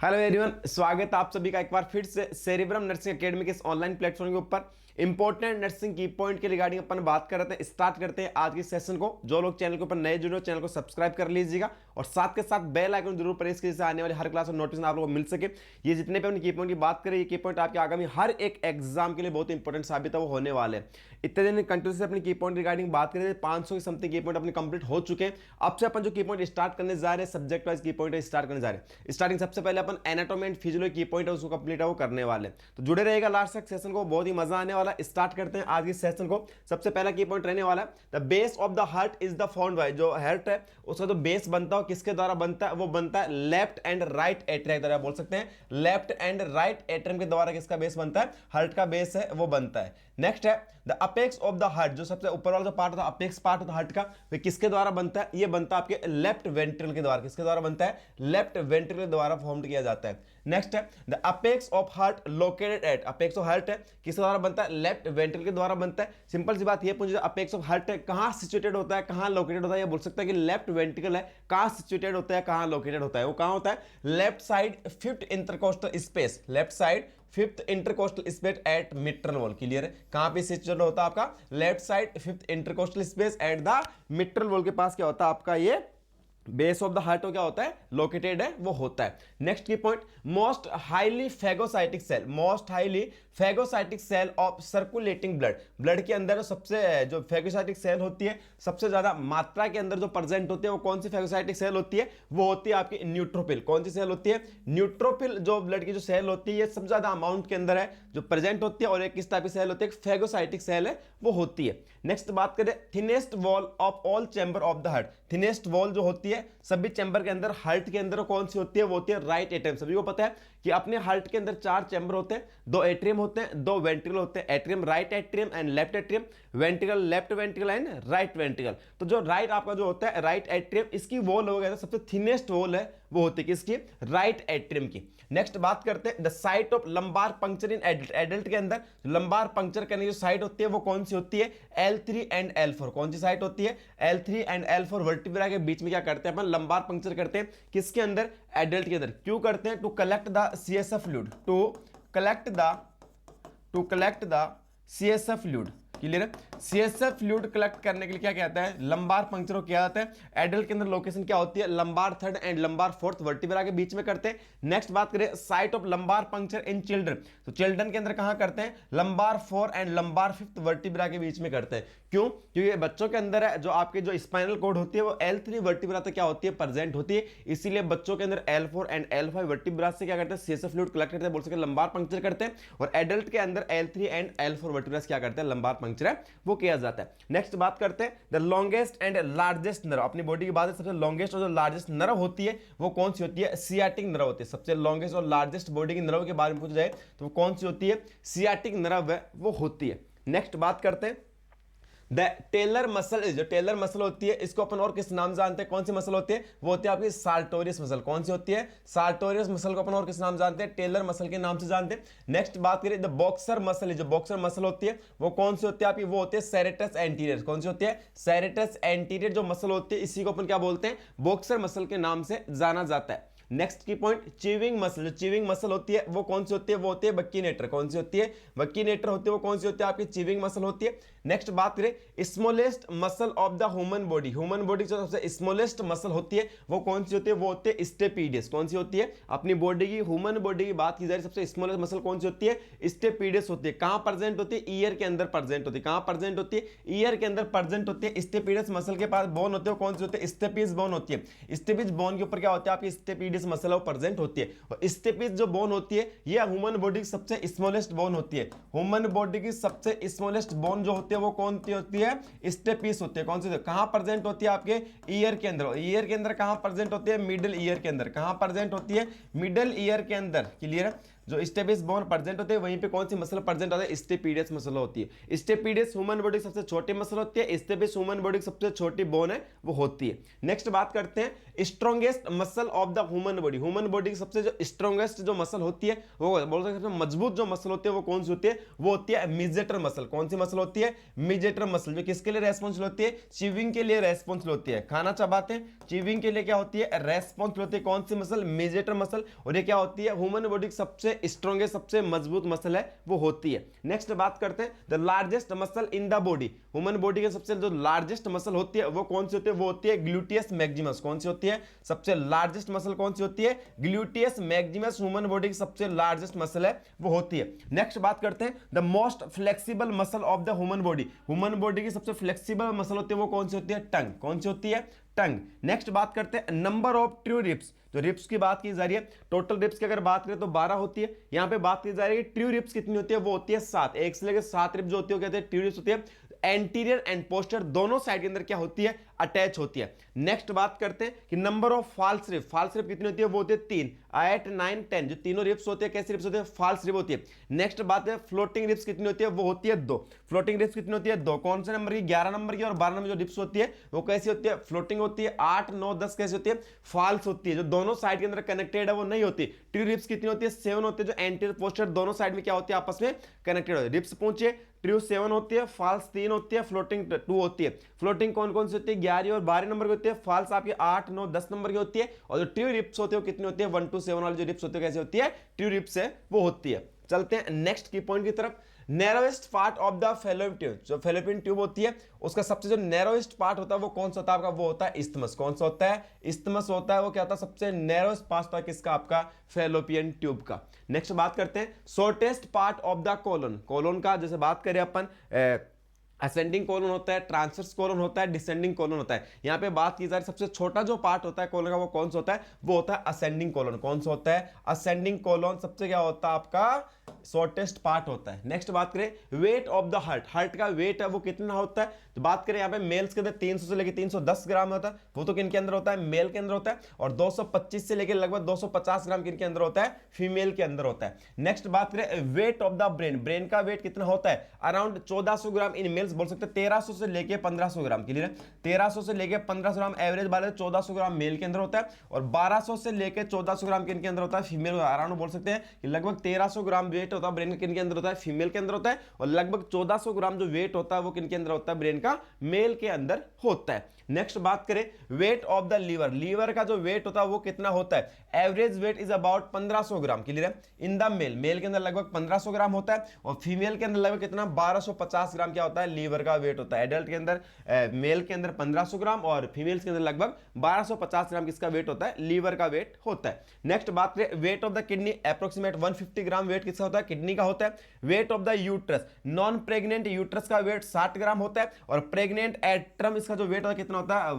Hello everyone, स्वागत है आप सभी का एक बार फिर से सेरिब्रम नर्सिंग एकेडमी के इस ऑनलाइन प्लेटफॉर्म के ऊपर इंपॉर्टेंट नर्सिंग की पॉइंट के रिगार्डिंग अपन बात कर रहे थे। स्टार्ट करते हैं आज की सेशन को। जो लोग चैनल के ऊपर नए जुड़े हो चैनल को सब्सक्राइब कर लीजिएगा और साथ के साथ बेल आइकन जरूर प्रेस कीजिए, आने वाली हर क्लास में नोटिफिकेशन आप लोगों को मिल सके। ये जितने भी अपनी की पॉइंट की बात करें, ये की पॉइंट आपके आगामी हर एक एग्जाम के लिए बहुत इंपॉर्टेंट साबित है, वो होने वाले हैं। इतने दिन कंटिन्यू से अपनी की पॉइंट रिगार्डिंग बात करें, 500 की समथिंग की पॉइंट अपनी कंप्लीट हो चुके हैं। अब से अपन जो की पॉइंट स्टार्ट करने जा रहे हैं, सब्जेक्ट वाइज की पॉइंट स्टार्ट करने जा रहे हैं। स्टार्टिंग सबसे पहले अपन एनाटॉमी एंड फिजियोलॉजी की पॉइंट है उसको कंप्लीट है वो करने वाले हैं, तो जुड़े रहेगा लास्ट तक सेशन को, बहुत ही मजा आने वाला। स्टार्ट करते हैं आज की सेशन को। सबसे पहला की पॉइंट रहने वाला है the base of the heart is the found by. जो हार्ट है उसका जो बेस बनता है किसके द्वारा बनता है, वो बनता है लेफ्ट एंड राइट एट्रियम के द्वारा। बोल सकते हैं लेफ्ट एंड राइट एट्रियम के द्वारा किसका बेस बनता है, हार्ट का बेस है वो बनता है। नेक्स्ट है the apex of the heart. जो सबसे ऊपर वाला जो पार्ट होता है अपेक्स पार्ट होता है हार्ट का, वो किसके द्वारा बनता है, ये बनता है आपके लेफ्ट वेंट्रिकल के द्वारा। किसके द्वारा बनता है, लेफ्ट वेंट्रिकल के द्वारा फॉर्म किया जाता है। नेक्स्ट है the apex of heart located at. Apex of heart है किसके द्वारा बनता है, लेफ्ट वेंट्रिकल के द्वारा बनता है। सिंपल सी बात ये पूछे अपेक्स ऑफ हार्ट है कहां सिचुएटेड होता है, कहां लोकेटेड होता है, ये बोल सकता है कि लेफ्ट वेंट्रिकल है, कहां सिचुएटेड होता है, कहां लोकेटेड होता है, वो कहां होता है, left side fifth intercostal space, left side fifth intercostal space at mitral valve. Clear है, कहां पे सिचुएटेड होता है आपका, left side fifth intercostal space at the mitral valve के पास क्या होता है आपका, ये बेस ऑफ द हार्ट क्या होता है, लोकेटेड है वो होता है। Next key point most highly phagocytic cell, most highly phagocytic cell of circulating blood. Blood के अंदर सबसे जो फेगोसाइटिक सेल होती है, सबसे ज्यादा मात्रा के अंदर जो प्रेजेंट होती है, वो कौन सी फेगोसाइटिक सेल होती है, वो होती है आपकी न्यूट्रोफिल। कौन सी सेल होती है, न्यूट्रोफिल। जो ब्लड की जो सेल होती है ये सबसे ज्यादा अमाउंट के अंदर है जो प्रेजेंट होती है, और एक किस टाइप की सेल होती है, फेगोसाइटिक सेल है वो होती है। नेक्स्ट बात करें thinnest wall of all chamber of the heart. Thinnest wall जो होती है सभी चैम्बर के अंदर, हार्ट के अंदर कौन सी होती है, वो होती है राइट एट्रियम। सभी को पता है कि अपने हार्ट के अंदर 4 चैम्बर होते हैं, 2 एट्रियम होते हैं, 2 वेंट्रिकल होते हैं। Atrium right atrium and left atrium, ventricle left ventricle and right ventricle. तो जो राइट आपका जो होता है राइट एट्रियम, इसकी वॉल हो गया सबसे थिनेस्ट वॉल है वो होती है किसकी, राइट एट्रियम की। नेक्स्ट बात करते हैं the site of lumbar puncture in adult. Adult के अंदर लंबार पंक्चर करने की जो साइट होती है वो कौन सी होती है, L3 एंड L4। कौन सी साइट होती है, L3 एंड L4 वर्टिब्रा के बीच में क्या करते हैं अपन, लंबार पंक्चर करते हैं। किसके अंदर, एडल्ट के अंदर। क्यों करते हैं, to collect the CSF fluid, to collect the CSF fluid. Clear है, CSF फ्लूइड कलेक्ट करने के लिए क्या कहता है, लंबार पंक्चर को किया जाता है। एडल्ट के अंदर लोकेशन क्या होती है, lumbar third and lumbar fourth vertebra के बीच में करते हैं। नेक्स्ट बात करें site of lumbar puncture in children, तो चिल्ड्रन के अंदर कहां करते हैं, lumbar 4 and lumbar 5th vertebra के बीच में करते हैं। क्यों, क्योंकि बच्चों के अंदर है जो आपके जो स्पाइनल कॉर्ड होती है वो L3 वर्टिब्रा तक क्या होती है, प्रेजेंट होती है। इसीलिए बच्चों के अंदर L4 एंड L5 वर्टिब्रा से क्या करते हैं, CSF फ्लूइड कलेक्ट करते हैं, बोल सकते हैं लंबार पंक्चर करते हैं। और एडल्ट के अंदर L3 एंड L4 वर्टिब्रा क्या करते हैं, लंबार पंक्चर है वो किया जाता है। नेक्स्ट बात करते हैं the longest and largest nerve. अपनी बॉडी की बात है, सबसे लॉन्गेस्ट और जो लार्जेस्ट नर्व होती है वो कौन सी होती है, सियाटिक नर्व होती है। सबसे लॉन्गेस्ट और लार्जेस्ट बॉडी की नर्व के बारे में पूछा जाए तो वो कौन सी होती है, सियाटिक नर्व है वो होती है। नेक्स्ट बात करते हैं द टेलर मसल। जो टेलर मसल होती है इसको अपन और किस नाम जानते हैं, कौन सी मसल होती है, वो होती है आपकी सार्टोरियस मसल। कौन सी होती है, सार्टोरियस मसल को अपन और किस नाम जानते हैं, टेलर मसल के नाम से जानते हैं। नेक्स्ट बात करें द बॉक्सर मसल। जो बॉक्सर मसल होती है वो कौन सी होती है आपकी, वो होती है सेरेटस एंटीरियर। कौन सी होती है, सेरेटस एंटीरियर जो मसल होती है इसी को अपन क्या बोलते हैं, बॉक्सर मसल के नाम से जाना जाता है। Next key point chewing muscle. जो चीविंग मसल होती है वो कौन सी होती है, वो होती है बक्कीनेटर। कौन सी होती है, बक्कीनेटर होती है, वो कौन सी होती है आपकी चीविंग मसल होती है। नेक्स्ट बात करें smallest muscle of the human body. Human body जो सबसे स्मॉलेस्ट मसल होती है वो कौन सी होती है, वो होती है स्टेपीडियस। कौन सी होती है, अपनी बॉडी की ह्यूमन बॉडी की बात की जाए सबसे स्मॉलेस्ट मसल कौन सी होती है, स्टेपीडियस होती है। कहां प्रेजेंट होती है, ईयर के अंदर प्रेजेंट होती है। कहां प्रेजेंट होती है, ईयर के अंदर प्रेजेंट होती है। स्टेपीडियस मसल के पास बोन होते हैं, कौन सी होती है, स्टेपिस बोन होती है। स्टेपिस बोन के ऊपर क्या होता है आपकी स्टेपीडियस मसल प्रेजेंट होती है। और स्टेपिस जो बोन होती है ये ह्यूमन बॉडी की सबसे स्मॉलेस्ट बोन होती है। ह्यूमन बॉडी की सबसे स्मॉलेस्ट बोन जो होती है वो कौन सी होती है, स्टेपिस होती है। कौन सी, कहां प्रेजेंट होती है आपके ईयर के अंदर। ईयर के अंदर कहां प्रेजेंट होती है, मिडिल ईयर के अंदर। कहां प्रेजेंट होती है, मिडिल ईयर के अंदर। क्लियर है, जो स्टेपिस बोन प्रेजेंट होते हैं वहीं पे कौन सी मसल प्रेजेंट होता है, स्टेपिडियस मसल होती है। स्टेपिडियस ह्यूमन बॉडी की सबसे छोटी मसल होती है, स्टेपिस ह्यूमन बॉडी की सबसे छोटी बोन है वो होती है। नेक्स्ट बात करते हैं strongest muscle of the human body. Human body की सबसे जो स्ट्रॉन्गेस्ट जो मसल होती है, वो बोल सकते हैं मजबूत जो मसल होती है वो कौन सी होती है, वो होती है मिजेटर मसल। कौन सी मसल होती है, मिजेटर मसल, जो किसके लिए रेस्पॉन्सिबल होती है, च्यूइंग के लिए रेस्पॉन्सिबल होती है। खाना चबाते हैं, च्यूइंग के लिए क्या होती है, रेस्पॉन्सिबल होती है कौन सी मसल, मिजेटर मसल। और ये क्या होती है, ह्यूमन बॉडी की सबसे स्ट्रॉन्गेस्ट सबसे मजबूत मसल है वो होती है। नेक्स्ट बात करते हैं the largest muscle in the body. Human body के सबसे जो लार्जेस्ट मसल होती है वो कौन सी होती है, वो होती है ग्लूटियस मैक्सिमस। कौन सी होती है, सबसे लार्जेस्ट मसल कौन सी होती है, ग्लूटियस मैक्सिमस ह्यूमन बॉडी की सबसे लार्जेस्ट मसल है वो होती है। नेक्स्ट बात करते हैं the most flexible muscle of the human body. Human body की सबसे फ्लेक्सिबल मसल होती है वो कौन सी होती है, टंग। कौन सी होती है, टंग। नेक्स्ट बात करते हैं नंबर ऑफ ट्रू रिप्स। जो रिप्स की बात की जा रही है, टोटल रिप्स की अगर बात करें तो 12 होती है। यहां पे बात की जा रही है ट्रू रिप्स कितनी होती है, वो होती है 7। एक से लेकर 7 रिप्स जो होती है कहते हैं ट्रू रिप्स होती है। एंटीरियर एंड पोस्टर दोनों साइड के अंदर क्या होती है, अटैच होती है। नेक्स्ट बात करते हैं कि number of false rib. False rib कितनी होती है, वो होती है 3, 8, 9, 10। जो तीनों रिप्स होते हैं कैसी रिप्स होती है, फॉल्स रिप होती है। नेक्स्ट बात है फ्लोटिंग रिप्स कितनी होती है, वो होती है 2। फ्लोटिंग रिप्स कितनी होती है, 2। कौन से नंबर की, 11 नंबर की और 12 नंबर जो रिप्स होती है वो कैसी होती है, फ्लोटिंग होती है। 8, 9, 10 कैसी होती है, फॉल्स होती है। जो दोनों साइड के अंदर कनेक्टेड है वो नहीं होती। ट्रू रिप्स कितनी होती है, 7 होती है। जो एंटीरियर पोस्टर दोनों साइड में क्या होती है, आपस में कनेक्टेड होती है। रिप्स पूछिए, ट्रू 7 होती है, फॉल्स 3 होती है, फ्लोटिंग 2 होती है। फ्लोटिंग कौन कौन सी होती है, 11 और 12 नंबर की होती है। फॉल्स आपकी 8, 9, 10 नंबर की होती है। और जो ट्रू रिप्स होते हैं वो कितनी होती है, 1 to 7 वाली जो रिप्स होती है कैसी होती है, ट्रू रिप्स है वो होती है। चलते हैं नेक्स्ट की पॉइंट की तरफ। Narrowest part of the fallopian tube. जो फेलोपियन ट्यूब होती है उसका सबसे जो नैरोएस्ट पार्ट होता है वो कौन सा होता है आपका, वो होता है इस्थमस। कौन सा होता है, इस्थमस होता है। वो क्या होता है, सबसे नैरोएस्ट पार्ट होता है किसका, आपका फेलोपियन ट्यूब का। नेक्स्ट बात करते हैं shortest part of the colon. Colon का जैसे बात करें अपन, असेंडिंग कोलन होता है, ट्रांसवर्स कोलन होता है, डिसेंडिंग कोलन होता है। यहां पे बात की जा रही सबसे छोटा जो पार्ट होता है कोलन का वो कौन सा होता है, वो होता है असेंडिंग कोलन। कौन सा होता है, असेंडिंग कोलन सबसे क्या होता है आपका शॉर्टेस्ट पार्ट होता है। नेक्स्ट बात करें weight of the heart. Heart का वेट है वो कितना होता है, तो बात करें यहाँ पे मेल्स के अंदर 300 से लेकर 310 ग्राम होता है। वो तो किनके अंदर होता है, मेल के अंदर होता है। और 225 से लेकर लगभग 250 ग्राम किनके अंदर होता है, फीमेल के अंदर होता है। नेक्स्ट बात करें weight of the brain. Brain का वेट कितना होता है, अराउंड 1400 ग्राम इन मेल्स, बोल सकते हैं 1300 से लेकर 1500 ग्राम। क्लियर है, 1300 से लेकर 1500 ग्राम एवरेज वाले, 1400 ग्राम मेल के अंदर होता है। और 1200 से लेकर 1400 ग्राम किनके अंदर होता है, फीमेल। अराउंड बोल सकते हैं कि लगभग 1300 ग्राम वेट होता है ब्रेन का किनके अंदर होता है, फीमेल के अंदर होता है। और लगभग 1400 ग्राम जो वेट होता है वो किनके अंदर होता है, ब्रेन का मेल के अंदर होता है। नेक्स्ट बात करें weight of the liver. Liver का जो वेट होता है वो कितना होता है, average weight is about 1500 gram. Clear है, इन द मेल, मेल के अंदर लगभग 1500 ग्राम होता है। और फीमेल के अंदर लगभग कितना, 1250 ग्राम क्या होता है, लीवर का वेट होता है। एडल्ट के अंदर, मेल के अंदर 1500 ग्राम और फीमेल्स के अंदर लगभग 1250 ग्राम किसका वेट होता है, लीवर का वेट होता है। नेक्स्ट बात करें weight of the kidney, approximate 150 gram weight किसका होता है, किडनी का होता है। Wait of the uterus, non pregnant uterus का वेट 60 ग्राम होता है। और प्रेग्नेंट एट टर्म इसका जो वेट होता है कितना होता है,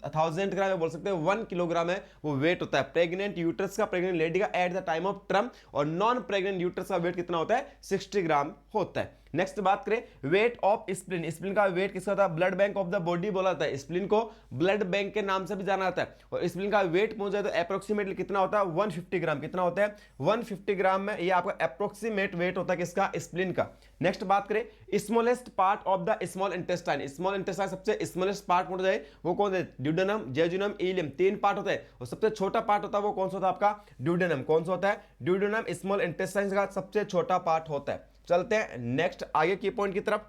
1000 ग्राम, बोल सकते हैं 1 किलोग्राम है वो वेट होता है प्रेग्नेंट यूट्रस का, प्रेग्नेंट लेडी का at the time of term. और नॉन प्रेग्नेंट यूट्रस का वेट कितना होता है, 60 ग्राम होता है। नेक्स्ट बात करें वेट ऑफ स्प्लीन। स्प्लीन का वेट किसका होता है, blood bank of the body बोला जाता है। स्प्लीन को ब्लड बैंक के नाम से भी जाना जाता है। और स्प्लीन का वेट पहुंच जाए तो अप्रोक्सीमेटली कितना होता है, 150 ग्राम। कितना होता है, 150 ग्राम में ये आपका अप्रोक्सीमेट वेट होता है किसका, स्प्लीन का। नेक्स्ट बात करें smallest part of the small intestine. Small intestine सबसे स्मॉलेस्ट पार्ट पहुंच जाए वो कौन है, ड्यूडेनम, जेजुनम, इलियम। 3 पार्ट होता है और सबसे छोटा पार्ट होता है वो कौन सा होता है आपका, ड्यूडेनम। कौन सा होता है, ड्यूडेनम स्मॉल इंटेस्टाइन का सबसे छोटा पार्ट होता है। चलते हैं नेक्स्ट आगे की पॉइंट की तरफ।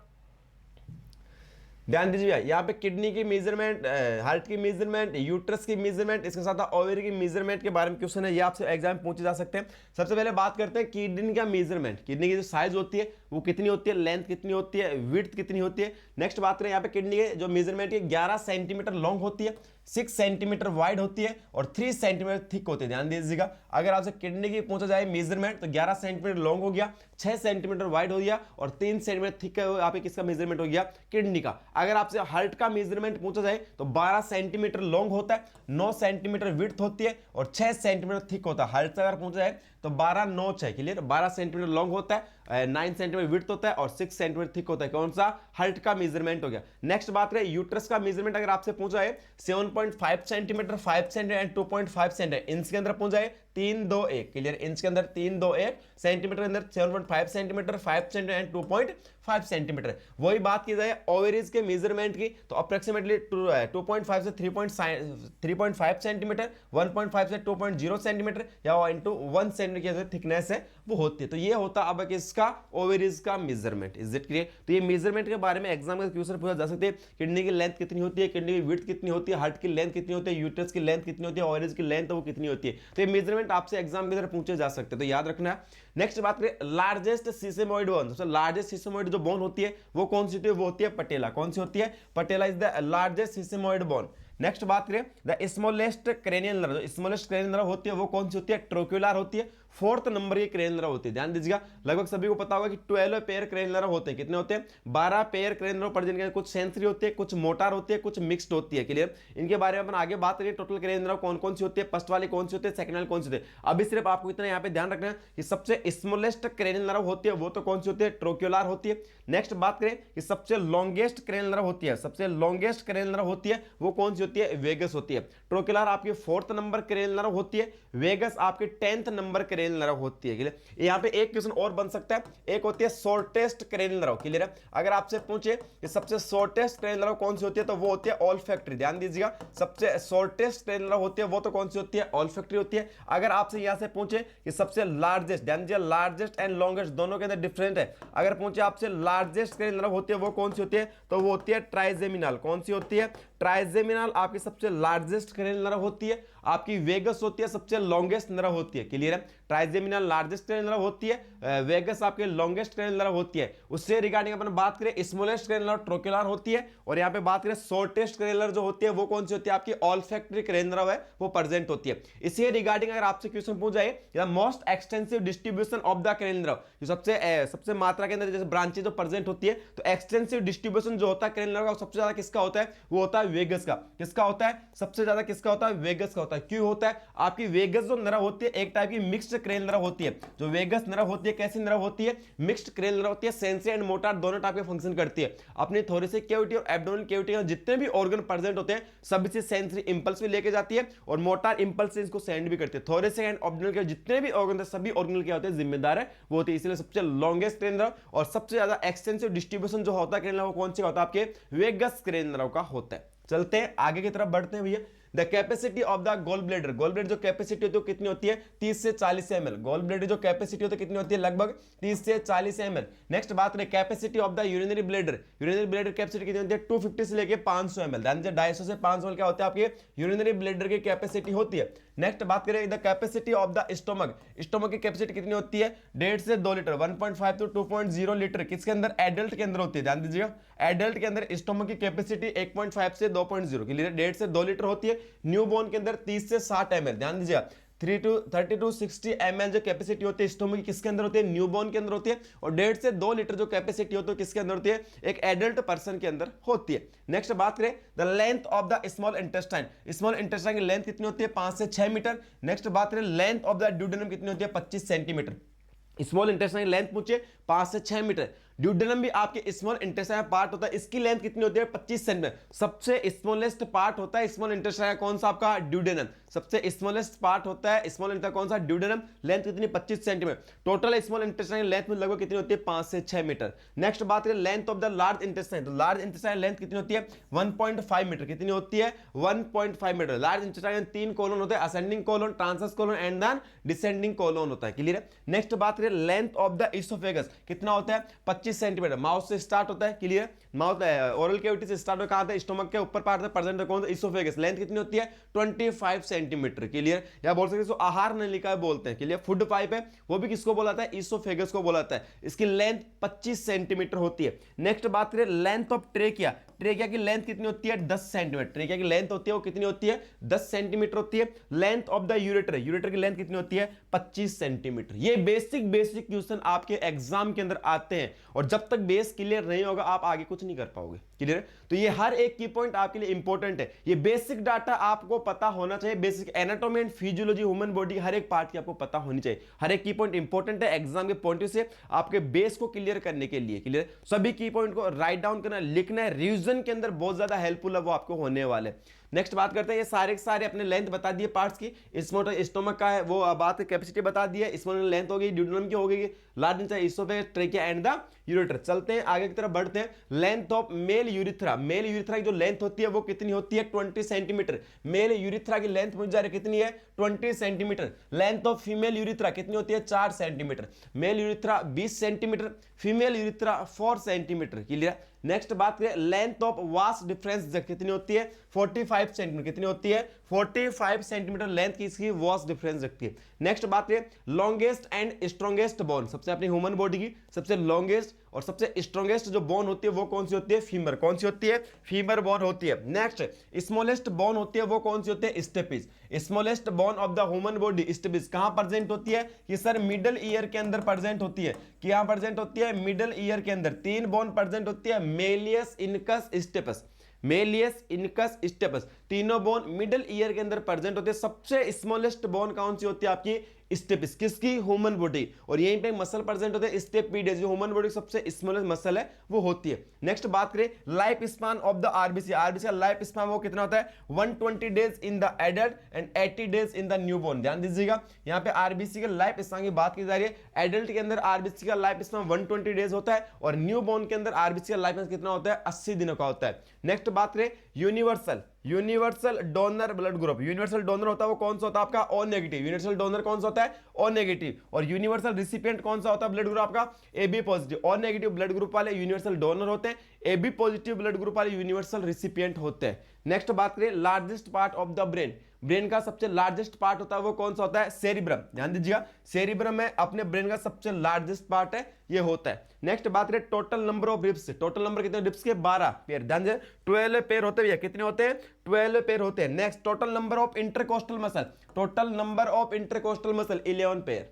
ध्यान दीजिए यहाँ पे किडनी की मेजरमेंट, हार्ट की मेजरमेंट, यूट्रस की मेजरमेंट, इसके साथ ओवरी की मेजरमेंट के बारे में क्वेश्चन है, ये आपसे एग्जाम में पूछे जा सकते हैं। सबसे पहले बात करते हैं किडनी का मेजरमेंट। किडनी की जो साइज होती है वो कितनी होती है, लेंथ कितनी होती है, विड्थ कितनी होती है। नेक्स्ट बात करें यहाँ पे किडनी के जो मेजरमेंट है 11 सेंटीमीटर लॉन्ग होती है, 6 सेंटीमीटर वाइड होती है और 3 सेंटीमीटर थिक होती है। ध्यान दीजिएगा, अगर आपसे किडनी की पूछा जाए मेजरमेंट तो 11 सेंटीमीटर लॉन्ग हो गया, 6 सेंटीमीटर वाइड हो गया और 3 सेंटीमीटर थिक यहाँ पे किसका मेजरमेंट हो गया, किडनी का। अगर आपसे हार्ट का मेजरमेंट पूछा जाए तो 12 सेंटीमीटर लॉन्ग होता है, 9 सेंटीमीटर विड्थ होती है और 6 सेंटीमीटर थिक होता है। हार्ट से अगर पूछा जाए तो 12 9 6, क्लियर, 12 सेंटीमीटर लॉन्ग होता है, 9 सेंटीमीटर विड्थ होता है और 6 सेंटीमीटर थिक होता है। कौन सा, हार्ट का मेजरमेंट हो गया। नेक्स्ट बात करें यूट्रस का मेजरमेंट, अगर आपसे पूछा है 7.5 सेंटीमीटर, 5 सेंटीमीटर एंड 2.5 सेंटीमीटर, इनके अंदर पूछा है 321, क्लियर, इंच के अंदर 321, सेंटीमीटर के अंदर 7.5 सेंटीमीटर, 5 सेंटीमीटर एंड 2.5 सेंटीमीटर। वही बात की जाए ओवरीज के मेजरमेंट की तो अप्रोक्सीमेटली 2.5 से 3.5 सेंटीमीटर, 1.5 से 2.0 सेंटीमीटर या इंटू 1 सेंटीमीटर की थिकनेस है वो होती है। तो ये होता अब किसका, ओवरीज का मेजरमेंट। Is it clear? तो ये मेजरमेंट के बारे में एग्जाम में क्वेश्चन पूछा जा सकते हैं। किडनी की लेंथ कितनी होती है, किडनी की विड्थ कितनी होती है, हार्ट की लेंथ कितनी होती है, यूट्रस की लेंथ कितनी होती है, ओवरीज की लेंथ वो कितनी होती है। तो ये मेजरमेंट आपसे एग्जाम की तरह पूछे जा सकते हैं, तो याद रखना है। नेक्स्ट बात करें लार्जेस्ट सिस्टेमोइड बोन, सबसे लार्जेस्ट सिस्टेमोइड जो बोन होती है वो कौन सी होती है, वो होती है पटेला। कौन सी होती है, patella is the largest sesamoid bone. Next बात करें द स्मॉलेस्ट क्रेनियल नर्व, जो स्मॉलेस्ट क्रेनियल नर्व होती है वो कौन सी होती है, ट्रोक्युलर होती है। 4th नंबर की क्रेनियल नर्व होती है। ध्यान दीजिएगा, लगभग सभी को पता होगा कि 12 पेयर क्रेनियल नर्व होते हैं। कितने होते हैं, 12 पेयर क्रेनियल नर्व प्रेजेंट करते, कुछ सेंसरी होती है, कुछ मोटार होती है, कुछ मिक्स्ड होती है। क्लियर? इनके बारे में अपन आगे बात करेंगे। टोटल क्रेनियल नर्व कौन कौन सी होती है, फर्स्ट वाली कौन सी होती है, सेकंड वाली कौन सी होती है। अभी सिर्फ आपको इतना यहाँ पे ध्यान रखना है कि सबसे स्मॉलेस्ट क्रेनियल नर्व होती है वो तो कौन सी होती है, ट्रोक्युलर होती है। नेक्स्ट बात करें कि सबसे लॉन्गेस्ट क्रेनियल नर्व होती है, सबसे लॉन्गेस्ट क्रेनियल नर्व होती है वो कौन सी होती है, वेगस होती है। ट्रोक्युलर आपकी 4th नंबर क्रेनियल नर्व होती है, वेगस आपकी 10th नंबर क्रेनियल नर्व होती है। यहाँ पे एक क्वेश्चन और बन सकता है, एक होती है शॉर्टेस्ट क्रेनियल नर्व। क्लियर है? अगर आपसे पूछे कि सबसे शॉर्टेस्ट क्रेनियल नर्व कौन सी होती है तो वो होती है ऑल्फैक्टरी। ध्यान दीजिएगा, सबसे शॉर्टेस्ट क्रेनियल नर्व होती है वो तो कौन सी होती है, ऑल्फैक्टरी होती है। अगर आपसे यहाँ से पूछे कि सबसे लार्जेस्ट, ध्यान दीजिए लार्जेस्ट एंड लॉन्गेस्ट दोनों के अंदर डिफरेंट है। अगर पूछे आपसे लार्जेस्ट क्रेनियल नर्व होती है वो कौन सी होती है तो वो होती है ट्राइजेमिनल। कौन सी होती है, ट्राइजेमिनल आपकी सबसे लार्जेस्ट क्रेनियल नर्व होती है। आपकी वेगस होती है सबसे लॉन्गेस्ट नर्व होती है। क्लियर है? ट्राइजेमिनल लार्जेस्ट क्रेनियल नर्व होती है, वेगस आपके लॉन्गेस्ट क्रेनियल नर्व होती है। उससे रिगार्डिंग अपन बात करें स्मॉलेस्ट क्रेनियल नर्व ट्रोक्युलर होती है, और यहाँ पे बात करें शॉर्टेस्ट क्रेनियल नर्व जो होती है वो कौन सी होती है, आपकी ऑल्फैक्टरी क्रेनियल नर्व है वो प्रेजेंट होती है। इसी रिगार्डिंग अगर आपसे क्वेश्चन पूछ जाए most extensive distribution of the cranial nerve, जो सबसे मात्रा के अंदर जैसे ब्रांचेज जो प्रेजेंट होती है, तो एक्सटेंसिव डिस्ट्रीब्यूशन जो होता है क्रेनियल नर्व का सबसे ज्यादा किसका होता है, वो होता है वेगस का। किसका होता है, सबसे ज्यादा किसका होता है, वेगस का होता है। क्यों होता है, आपकी वेगस जो नर्व होती है एक टाइप की मिक्स्ड क्रेनियल नर्व होती है। जो वेगस नर्व होती है कैसी नर्व होती है, मिक्स्ड क्रेनियल नर्व होती है। सेंसरी एंड मोटर दोनों टाइप के फंक्शन करती है। अपनी थोरेसिक कैविटी और एब्डोमिनल कैविटी में जितने भी ऑर्गन प्रेजेंट होते हैं सभी से सेंसरी इंपल्स भी लेके जाती है और मोटर इंपल्स से इसको सेंड भी करती है। थोरेसिक एंड एब्डोमिनल के जितने भी ऑर्गन सभी ऑर्गन क्या होते हैं, जिम्मेदार है वो होती है। इसलिए सबसे लॉन्गेस्ट क्रेनियल नर्व और सबसे ज्यादा एक्सटेंसिव डिस्ट्रीब्यूशन जो होता है क्रेनियल नर्व कौन सा होता है, आपके वेगस क्रेनियल नर्व का होता है। चलते हैं आगे की तरफ बढ़ते हैं भैया। The capacity of the gall bladder, gall bladder जो कैपेसिटी होती है कितनी होती है, 30 से 40 ml। गोल ब्लेडर जो कैपेसिटी होती है कितनी होती है, लगभग 30 से 40 ml। नेक्स्ट बात करें capacity of the urinary bladder, urinary bladder capacity कितनी होती है, 250 से लेके 500 ml। ध्यान दीजिए 250 से 500 ml क्या होता है, आपके यूरिनरी ब्लेडर की कैपेसिटी होती है। नेक्स्ट बात करें the capacity of the stomach, stomach की कैपेसिटी कितनी होती है, 1.5 से 2 लीटर, 1.5 to 2.0 लीटर। किसके अंदर, एडल्ट के अंदर होती है। ध्यान दीजिएगा एडल्ट के अंदर स्टोमक की कैपेसिटी 1.5 से 2.0 के लिए 1.5 से 2 लीटर होती है। न्यू बोर्न के अंदर 30 से 60 ml। ध्यान दीजिएगा 30 to 60 ml जो कैपेसिटी होती है स्टोमक की किसके अंदर होती है, न्यूबॉर्न के अंदर होती है। और 1.5 से 2 लीटर जो कैपेसिटी होती है किसके अंदर होती है, एक एडल्ट पर्सन के अंदर होती है। नेक्स्ट बात करें the length of the small intestine, small intestine की लेंथ कितनी होती है, 5 से 6 मीटर। नेक्स्ट बात करें लेंथ ऑफ द ड्यूडेनम कितनी होती है, 25 सेंटीमीटर। स्मॉल इंटेस्टाइन की लेंथ पूछे 5 से 6 मीटर। ड्यूडेनम भी आपके स्मॉल इंटेस्टाइन पार्ट होता है, इसकी लेंथ कितनी होती है, 25 सेंटीमीटर। सबसे स्मॉलेस्ट पार्ट होता है स्मॉल इंटेस्टाइन कौन सा, आपका ड्यूडेनम। सबसे स्मॉलेस्ट पार्ट होता है स्मॉल इंटेस्टाइन कौन सा, ड्यूडेनम। लेंथ कितनी, 25 centimetre. Total small intestine length में लगभग कितनी होती है, 5 से 6 मीटर। नेक्स्ट बात करें length of the large intestine, तो लार्ज इंटेस्टाइन लेंथ कितनी होती है, 1.5 मीटर। कितनी होती है, 1.5 मीटर। लार्ज इंटेस्टाइन 3 कोलन होते हैं, ascending colon, transverse colon and then descending colon होता है। क्लियर है? नेक्स्ट बात करें लेंथ ऑफ द इसोफेगस कितना होता है, 25 सेंटीमीटर। माउथ से स्टार्ट होता है, क्लियर, माउथ ओरल कैविटी से स्टार्ट होकर आता है, स्टोमक के ऊपर पार्ट है प्रेजेंट कौन सा, इसोफेगस। लेंथ कितनी होती है, 25 सेंटीमीटर। क्लियर, या बोल सकते हैं आहार नलिका बोलते हैं। क्लियर, फूड पाइप है वो भी किसको बोलाता है, इसोफेगस को बोलाता है। इसकी लेंथ 25 सेंटीमीटर होती है। नेक्स्ट बात करें लेंथ ऑफ ट्रेकिया, ट्रेकिया की लेंथ कितनी होती है, 10 सेंटीमीटर। ट्रेकिया की लेंथ होती है वो कितनी होती है, 10 सेंटीमीटर होती है। Length of the ureter, ureter की लेंथ कितनी होती है, 25 सेंटीमीटर। ये बेसिक क्वेश्चन आपके एग्जाम के अंदर आते हैं, और जब तक बेस क्लियर नहीं होगा आप आगे कुछ नहीं कर पाओगे। क्लियर, तो ये हर एक की पॉइंट आपके लिए इंपॉर्टेंट है। ये बेसिक डाटा आपको पता होना चाहिए। Basic anatomy and physiology human body हर एक पार्ट की आपको पता होनी चाहिए। हर एक की पॉइंट इंपॉर्टेंट है एग्जाम के पॉइंट से, आपके बेस को क्लियर करने के लिए। क्लियर, सभी की पॉइंट को राइट डाउन करना, लिखना है, रिवीजन के अंदर बहुत ज्यादा हेल्पफुल है वो आपको होने वाले। नेक्स्ट बात करते हैं, ये सारे के सारे अपने लेंथ बता दिए पार्ट्स की। स्मॉल स्टोमक का है वो बात कैपेसिटी बता दी है, स्मॉल लेंथ हो गई, ड्यूडेनम की हो गई, large oesophagus, trachea and the ureter. चलते हैं आगे की तरफ बढ़ते हैं। Length of male urethra, male urethra की जो लेंथ होती है वो कितनी होती है 20 सेंटीमीटर। मेल यूरिथ्रा की लेंथ मुझे जा रही कितनी है 20 centimetre. Length of female urethra कितनी होती है 4 centimetre. Male urethra 20 centimetre, female urethra 4 centimetre. Clear. Next बात करें लेंथ ऑफ वास्ट डिफरेंस कितनी होती है 45 सेंटीमीटर। कितनी होती है 45 सेंटीमीटर लेंथ की इसकी वास्ट डिफरेंस रखती है। नेक्स्ट बात करें लॉन्गेस्ट एंड स्ट्रॉन्गेस्ट बोन, सबसे अपनी ह्यूमन बॉडी की सबसे लॉन्गेस्ट और सबसे स्ट्रॉन्गेस्ट जो बोन होती है वो कौन सी होती है फीमर। कौन सी होती है फीमर बोन होती है। नेक्स्ट स्मॉलेस्ट बोन होती है वो कौन सी होती है stapes. Smallest bone of the human body stapes कहां प्रेजेंट होती है कि सर मिडल ईयर के अंदर प्रेजेंट होती है। क्या प्रेजेंट होती है मिडल ईयर के अंदर। 3 बोन प्रेजेंट होती है malleus, incus, stapes. Malleus, incus, stapes तीनों बोन मिडल ईयर के अंदर प्रेजेंट होते हैं। सबसे स्मॉलेस्ट बोन कौन सी होती है आपकी स्टेपिस, किसकी ह्यूमन बॉडी। और यहीं पे मसल प्रेजेंट होते हैं स्टेपिडेस, जो ह्यूमन बॉडी सबसे स्मॉलेस्ट मसल है वो होती है। नेक्स्ट बात करें life span of the RBC, RBC का लाइफ स्पान वो कितना होता है 120 days in the adult and 80 days in the newborn. ध्यान दीजिएगा यहाँ पे आरबीसी के लाइफ स्पान की बात की जा रही है। एडल्ट के अंदर आरबीसी का लाइफ स्पान 120 डेज होता है और न्यूबॉर्न के अंदर आरबीसी का लाइफ स्पान कितना होता है 80 दिनों का होता है। नेक्स्ट बात करें universal donor blood group. Universal donor होता है वो कौन सा होता है आपका ओ नेगेटिव। यूनिवर्सल डोनर कौन सा होता है ओ नेगेटिव। और यूनिवर्सल रिसिपिएंट कौन सा होता है ब्लड ग्रुप आपका A B positive. O negative blood group वाले यूनिवर्सल डोनर होते हैं, A B positive blood group वाले यूनिवर्सल रिसिपिएंट होते हैं। नेक्स्ट बात करें largest part of the brain, brain का सबसे लार्जेस्ट पार्ट होता है वो कौन सा होता है सेरिब्रम। ध्यान दीजिएगा सेरिब्रम में अपने ब्रेन का सबसे लार्जेस्ट पार्ट है ये होता है। नेक्स्ट बात करें total number of ribs, total number कितने रिब्स के 12 पेयर। ध्यान दीजिए 12 पेयर होते हैं। कितने होते हैं 12 पेयर होते हैं। Next total number of intercostal muscle, total number of intercostal muscle 11 pair.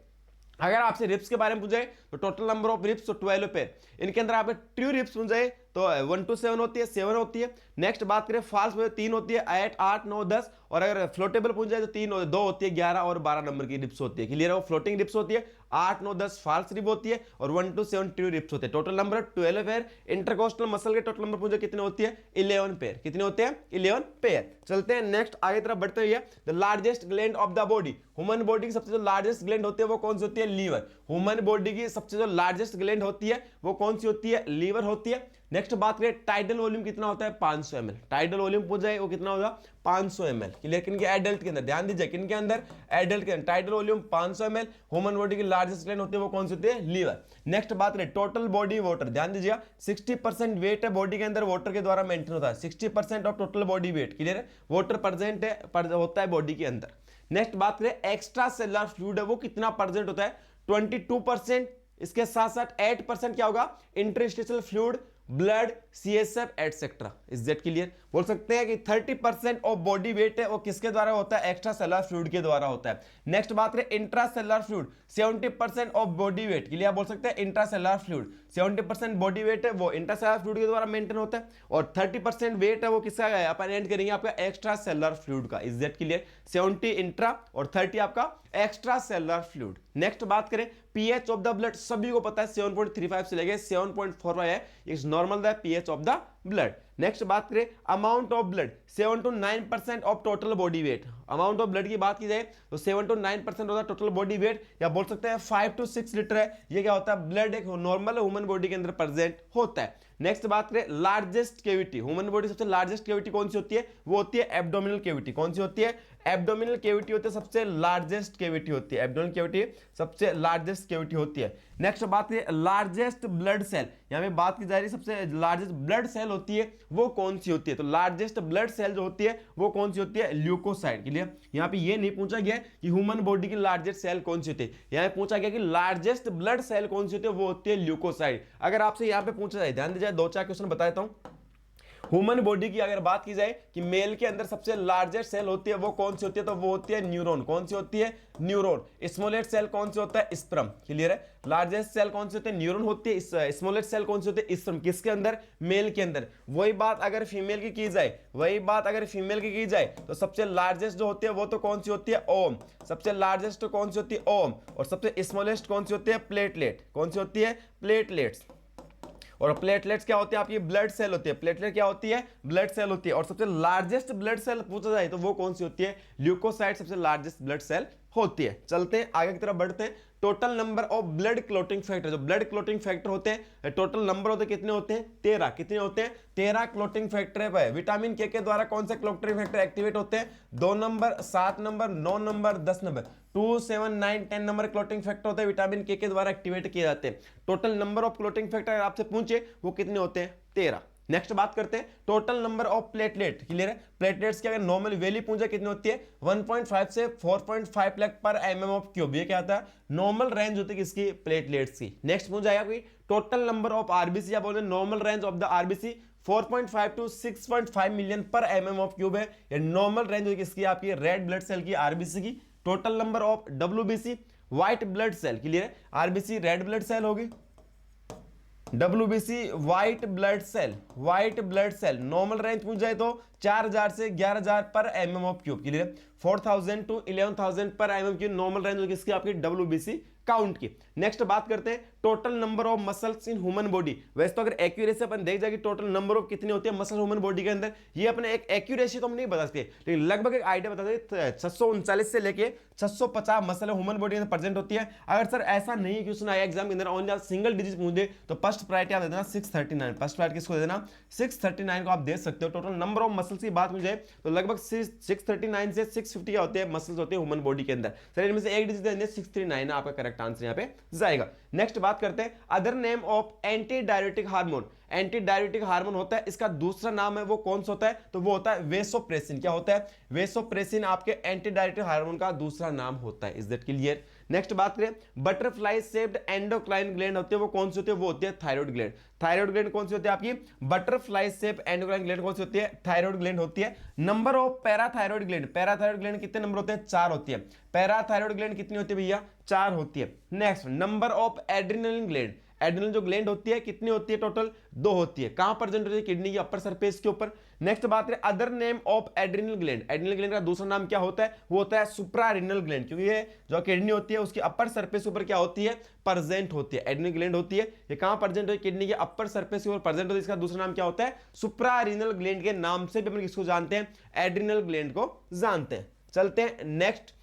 अगर आपसे रिब्स के बारे में पूछे तो टोटल नंबर ऑफ रिब्स तो 12 पेयर। इनके अंदर आपने ट्रू रिब्स पूछे तो 1 to 7 होती है, 7 होती है। नेक्स्ट बात करें फॉल्स में 3 होती है 8, 9, 10 और अगर फ्लोटेबल पूछ जाए तो 2 होती है 11 और 12 नंबर की रिब्स होती है। क्लियर है। वो फ्लोटिंग रिब्स होती है 8, 9, 10 फॉल्स रिब होती है और 1 to 7 ट्रू रिब्स होते हैं। Total number 12 pair. Intercostal muscle के टोटल नंबर पूछे कितने होती है 11 पेयर। कितने होते हैं 11 पेयर। चलते हैं नेक्स्ट आगे तरफ बढ़ते हुए the largest gland of the body, human body की सबसे जो लार्जेस्ट ग्लैंड होती है वो कौन सी होती है लीवर। ह्यूमन बॉडी की सबसे जो लार्जेस्ट ग्लैंड होती है वो कौन सी होती है लीवर होती है। नेक्स्ट बात करें टाइडल वॉल्यूम कितना होता है 500 ml। टाइडल वॉल्यूम पूछ जाए वो कितना होगा 500 ml। लेकिन एडल्ट के अंदर ध्यान दीजिए किनके अंदर एडल्ट के अंदर tidal volume 500 ml। Human body की लार्जेस्ट ग्लैंड होती है वो कौन सी होती है लीवर। नेक्स्ट बात करें टोटल बॉडी वाटर, ध्यान दीजिए 60% वेट है बॉडी के अंदर वाटर के द्वारा मेंटेन होता है। 60% of total body weight clear है वाटर प्रेजेंट है होता है बॉडी के अंदर। नेक्स्ट बात करें एक्स्ट्रा सेलुलर फ्लूइड है वो कितना प्रेजेंट होता है 22%। इसके साथ साथ 8% क्या होगा interstitial fluid, blood, CSF etcetera. Is that clear. बोल सकते हैं कि 30% ऑफ बॉडी वेट है वो किसके द्वारा होता है एक्स्ट्रा सेलुलर फ्लूइड के द्वारा होता है। नेक्स्ट बात करें intra cellular fluid 70% of body weight के लिए आप बोल सकते हैं intra cellular fluid 70% body weight है वो इंट्रा सेलुलर फ्लूइड के द्वारा मेंटेन होता है और 30% वेट है वो किसका है अपन एंड करेंगे आपका एक्स्ट्रा सेलुलर फ्लूइड का। Is that clear. 70 इंट्रा और 30 आपका एक्स्ट्रा सेलुलर फ्लूइड। नेक्स्ट बात करें पीएच ऑफ द ब्लड, सभी को पता है 7.35 से लेके 7.45 है is normal the pH of the blood. Next बात करें amount of blood 7 to 9% of total body weight. Amount of blood की बात की जाए तो 7 to 9% होता है टोटल बॉडी वेट या बोल सकते हैं 5 to 6 लीटर है। ये क्या होता है ब्लड एक नॉर्मल ह्यूमन बॉडी के अंदर प्रेजेंट होता है। नेक्स्ट बात करें लार्जेस्ट कैविटी, ह्यूमन बॉडी सबसे लार्जेस्ट कैविटी कौन सी होती है वो होती है एब्डोमिनल कैविटी। कौन सी होती है एब्डोमिनल कैविटी होती है सबसे लार्जेस्ट कैविटी होती है। एब्डोमिनल कैविटी सबसे लार्जेस्ट कैविटी होती है। नेक्स्ट बात करें लार्जेस्ट ब्लड सेल, यहाँ पे बात की जा रही है सबसे लार्जेस्ट ब्लड सेल होती है वो कौन सी होती है तो लार्जेस्ट ब्लड सेल जो होती है वो कौन सी होती है ल्यूकोसाइट। के लिए यहाँ पे ये नहीं पूछा गया कि ह्यूमन बॉडी की लार्जेस्ट सेल कौन सी होती है, यहाँ पे पूछा गया कि लार्जेस्ट ब्लड सेल कौन सी होती है वो होती है ल्यूकोसाइट। अगर आपसे यहाँ पे पूछा जाए ध्यान दीजिए 2-4 क्वेश्चन बता देता हूँ। ह्यूमन बॉडी की अगर बात की जाए कि मेल के अंदर सबसे लार्जेस्ट सेल होती है वो कौन सी होती है तो वो होती है न्यूरॉन। कौन सी होती है न्यूरॉन। स्मॉलेस्ट सेल कौन सी होता है स्पर्म। क्लियर है। लार्जेस्ट सेल कौन सी होती है न्यूरॉन होती है। स्मॉलेस्ट सेल कौन सी होती है स्पर्म। किसके अंदर मेल के अंदर। वही बात अगर फीमेल की जाए तो सबसे लार्जेस्ट जो होती है वो तो कौन सी होती है ओम। सबसे लार्जेस्ट तो कौन सी होती है ओम और सबसे स्मॉलेस्ट कौन सी होती है प्लेटलेट। कौन सी होती है प्लेटलेट्स। और प्लेटलेट्स क्या होती है आपकी, ब्लड सेल होती है। प्लेटलेट क्या होती है, ब्लड सेल होती है। और सबसे लार्जेस्ट ब्लड सेल पूछा जाए तो वो कौन सी होती है, ल्यूकोसाइट सबसे लार्जेस्ट ब्लड सेल होती है। चलते हैं आगे की तरफ बढ़ते हैं। Total number of blood clotting factor, जो ब्लड क्लोटिंग फैक्टर होते हैं, टोटल नंबर होते हैं कितने होते हैं, 13। कितने होते हैं, 13 क्लोटिंग फैक्टर है। विटामिन के द्वारा कौन से क्लोटिंग फैक्टर एक्टिवेट होते हैं, 2 number, 7 number, 9 number, 10 number, 2, 7, 9, 10 number clotting factor होते हैं, विटामिन के द्वारा एक्टिवेट किए जाते हैं। Total number of clotting factor अगर आपसे पूछे वो कितने होते हैं, 13। नेक्स्ट बात करते हैं total number of platelet. Clear है, प्लेटलेट्स की अगर नॉर्मल वैल्यू पूछे कितनी होती है, 1.5 से 4.5 लाख पर mm ऑफ क्यूब। ये क्या आता है, नॉर्मल रेंज होती है किसकी, प्लेटलेट्स की। नेक्स्ट पूछा जाएगा कोई टोटल नंबर ऑफ आरबीसी, या बोलते हैं normal range of the RBC 4.5 to 6.5 million per mm of cube है। ये नॉर्मल रेंज होती है किसकी, आपकी रेड ब्लड सेल की, आरबीसी की। Total number of WBC, white blood cell. Clear है, आरबीसी रेड ब्लड सेल होगी, WBC white blood cell, white blood cell normal range पूछ जाए तो 4000 से 11000 per mm of cube. Clear, 4000 to 11000 per mm की normal range होगी किसकी, आपकी WBC काउंट की। नेक्स्ट बात करते हैं total number of muscles in human body. वैसे तो अगर एक्यूरेसी अपन देख जाए कि टोटल नंबर ऑफ कितनी होती है मसल ह्यूमन बॉडी के अंदर, ये अपने एक एक्यूरेसी तो हम नहीं बता सकते, लेकिन लगभग एक आइडिया बता सकते 639 से लेके 650 मसल ह्यूमन बॉडी के अंदर प्रेजेंट होती है। अगर सर ऐसा नहीं है कि उसने आया एग्जाम के अंदर ओनली सिंगल डिजिट पूछ दे तो फर्स्ट प्रायोरिटी आप दे देना 639। फर्स्ट प्रायोरिटी किसको दे देना, 639 को आप दे सकते हो। टोटल नंबर ऑफ मसल्स की बात मुझे तो लगभग 639 से 650 क्या होते हैं मसल्स होते हैं ह्यूमन बॉडी के अंदर। सर इनमें से एक डिजिट देंगे 639, आपका करेक्ट आंसर यहाँ पे जाएगा। नेक्स्ट बात करते हैं other name of anti diuretic hormone. Anti diuretic hormone होता है, इसका दूसरा नाम है वो कौन सा होता है, तो वो होता है वेसोप्रेसिन। क्या होता है, वेसोप्रेसिन आपके एंटी डायरेटिक हार्मोन का दूसरा नाम होता है। Is that clear. नेक्स्ट बात करें बटरफ्लाई शेप्ड एंडोक्राइन ग्लैंड होती है, वो कौन सी होती है, वो होती है थायराइड ग्लैंड। थायराइड ग्लैंड कौन सी होती है आपकी, बटरफ्लाई शेप एंडोक्राइन ग्लैंड कौन सी होती है, थायराइड ग्लैंड होती है। Number of parathyroid gland, parathyroid gland कितने नंबर होते हैं, 4 होती है। पैराथायराइड ग्लैंड कितनी होती है भैया, 4 होती है। Next number of adrenaline gland, adrenal जो ग्लैंड होती है कितनी होती है, टोटल 2 होती है। कहां प्रेजेंट होती है, किडनी की अपर सरफेस के ऊपर। नेक्स्ट बात करें other name of adrenal gland. Adrenal gland का दूसरा नाम क्या होता है, वो होता है सुप्रारिनल ग्लैंड, क्योंकि ये जो किडनी होती है उसकी अपर सरफेस के ऊपर क्या होती है, प्रेजेंट होती है। एड्रिनल ग्लैंड होती है, ये कहां प्रेजेंट होती है, किडनी के अपर सरफेस के ऊपर प्रेजेंट होती है। इसका दूसरा नाम क्या होता है, सुप्रारिनल ग्लैंड के नाम से भी अपन किसको जानते हैं, एड्रिनल ग्लैंड को जानते हैं। चलते हैं नेक्स्ट,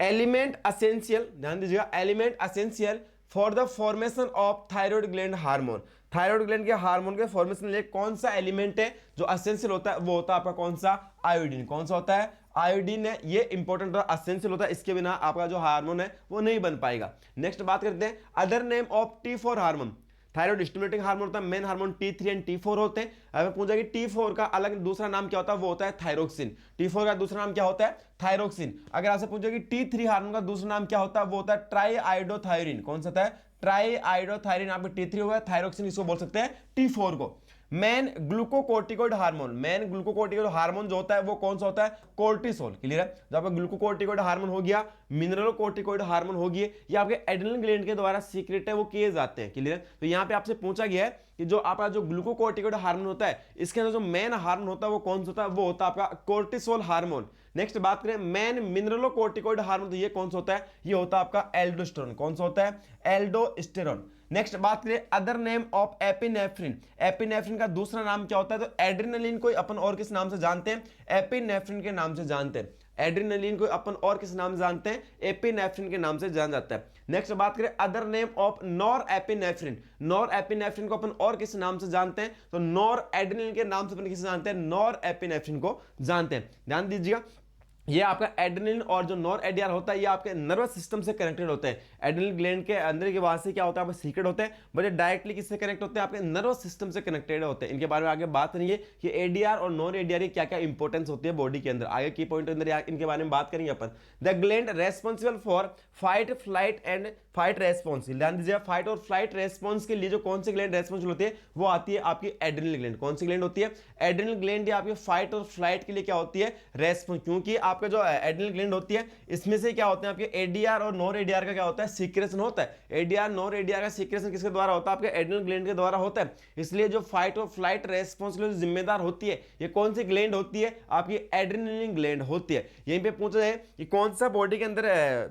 एलिमेंट असेंशियल, ध्यान दीजिएगा, element essential for the formation of thyroid gland hormone. Thyroid gland के हार्मोन के फॉर्मेशन के लिए कौन सा एलिमेंट है जो असेंशियल होता है, वो होता है आपका कौन सा, आयोडीन। कौन सा होता है, आयोडीन है। ये इंपॉर्टेंट होता है, असेंशियल होता है, इसके बिना आपका जो हार्मोन है वो नहीं बन पाएगा। नेक्स्ट बात करते हैं other name of T4 hormone. Thyroid stimulating hormone होता है, main hormone T3 and T4 होते हैं। अगर पूछा कि T4 का अलग दूसरा नाम क्या होता है, वो होता है थायरोक्सिन। T4 का दूसरा नाम क्या होता है, थायरोक्सिन। अगर आपसे पूछा कि T3 हार्मोन का दूसरा नाम क्या होता है, वो होता है ट्राईआयोडोथायरिन। कौन सा होता है, ट्राईआयोडोथायरिन। आपको T3 होगा, थायरोक्सिन इसको बोल सकते हैं T4 को। Man glucocorticoid hormone, man glucocorticoid hormone जो होता है वो कौन सा होता है, कोर्टिसोल। क्लियर है, जब आपका ग्लूकोकोर्टिकोइड हार्मोन हो गया, मिनरलोकोर्टिकोइड हार्मोन हो गया, ये आपके एड्रिनल ग्लैंड के द्वारा सीक्रेट है, वो किए जाते हैं। क्लियर है, तो यहाँ पे आपसे पूछा गया है कि जो आपका जो ग्लूकोकोर्टिकोइड हार्मोन होता है, इसके अंदर जो मेन हार्मोन होता है वो कौन सा होता है, वो होता है आपका कोर्टिसोल हार्मोन। नेक्स्ट बात करें मेन मिनरलोकोर्टिकोइड हार्मोन, तो ये कौन सा होता है, ये होता है आपका एल्डोस्टेरोन। कौन सा होता है, एल्डोस्टेरोन। नेक्स्ट बात करें other name of epinephrine. Epinephrine का दूसरा नाम क्या होता है, तो एड्रिनलिन को अपन और किस नाम से जानते हैं, एपिनेफ्रिन के नाम से जानते हैं। एड्रिनलिन को अपन और किस नाम से जानते हैं, एपिनेफ्रिन के नाम से जाना जाता है। नेक्स्ट बात करें other name of nor epinephrine. Nor epinephrine को अपन और किस नाम से जानते हैं, तो नॉर एड्रिनलिन के नाम से अपन किसे जानते हैं, नॉर एपिनेफ्रिन को जानते हैं। ध्यान दीजिएगा, ये आपका एड्रेनलिन और जो नॉर एडीआर होता है ये आपके नर्वस सिस्टम से कनेक्टेड होते हैं। एड्रेनल ग्लैंड के अंदर के वहां से क्या होता है, आपके सीक्रेट होते हैं, बट ये डायरेक्टली किससे कनेक्ट होते हैं, आपके नर्वस सिस्टम से कनेक्टेड होते हैं। इनके बारे में आगे बात करेंगे कि एडीआर और नॉन एडीआर की क्या क्या इंपॉर्टेंस होती है बॉडी के अंदर। आगे की पॉइंट के अंदर इनके बारे में बात करेंगे अपन। The gland responsible for fight flight and fight response. ध्यान दीजिए, फाइट और फ्लाइट रेस्पॉन्स के लिए जो कौन सी ग्लैंड रेस्पॉन्सिबल होती है, वो आती है आपकी एड्रेनल ग्लैंड। कौन सी ग्लैंड होती है, एड्रेनल ग्लैंड। आपकी फाइट और फ्लाइट के लिए क्या होती है, रेस्पॉन्स, क्योंकि आपका जो एड्रिनल ग्लैंड होती है इसमें से क्या होते हैं आपके एडीआर और नॉर एडीआर का क्या होता है सीक्रेशन होता है। एडीआर नॉर एडीआर का सीक्रेशन किसके द्वारा होता है आपके एड्रिनल ग्लैंड के द्वारा होता है। इसलिए जो फाइट और फ्लाइट रेस्पॉन्स के लिए जिम्मेदार होती है ये कौन सी ग्लैंड होती है आपकी एड्रिनल ग्लैंड होती है। यहीं पे पूछा जाए कि कौन सा बॉडी के अंदर